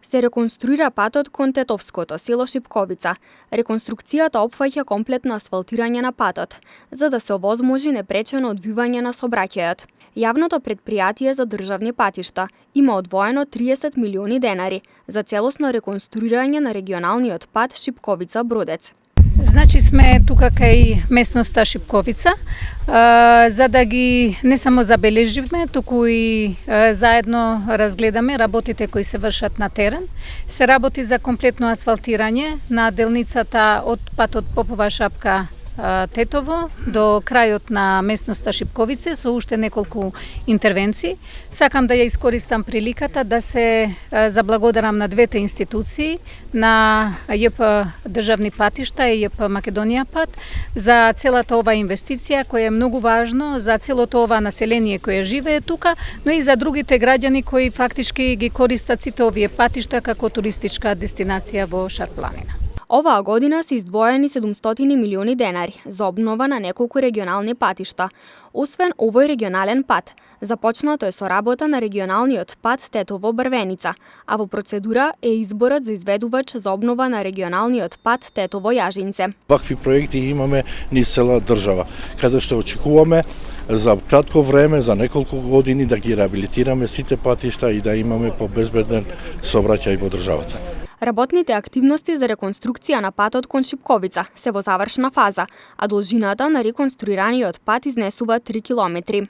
Се реконструира патот кон Тетовското, село Шипковица. Реконструкцијата опфаќа комплетно асфалтирање на патот, за да се овозможи непречено одвивање на сообраќајот. Јавното претпријатие за државни патишта има одвоено 30 милиони денари за целосно реконструирање на регионалниот пат Шипковица-Бродец. Значи сме тука кај местноста Шипковица, за да ги не само забележиме, туку и заедно разгледаме работите кои се вршат на терен. Се работи за комплетно асфалтирање на делницата од патот Попова шапка Тетово до крајот на местноста Шипковице со уште неколку интервенции. Сакам да ја искористам приликата да се заблагодарам на двете институции, на ЈП Државни патишта и ЈП Македонија пат за целата ова инвестиција која е многу важно за целото ова население кое живее тука, но и за другите граѓани кои фактички ги користат сите овие патишта како туристичка дестинација во Шарпланина. Оваа година се издвоени 700 милиони денари за обнова на неколку регионални патишта. Освен овој регионален пат, започнато е со работа на регионалниот пат Тетово-Брвеница, а во процедура е изборот за изведувач за обнова на регионалниот пат Тетово-Јажинце. Вакви проекти имаме низ цела држава, каде што очекуваме за кратко време, за неколку години да ги реабилитираме сите патишта и да имаме побезбеден сообраќај во државата. Работните активности за реконструкција на патот кон Шипковица се во завршна фаза, а должината на реконструираниот пат изнесува 3 километри.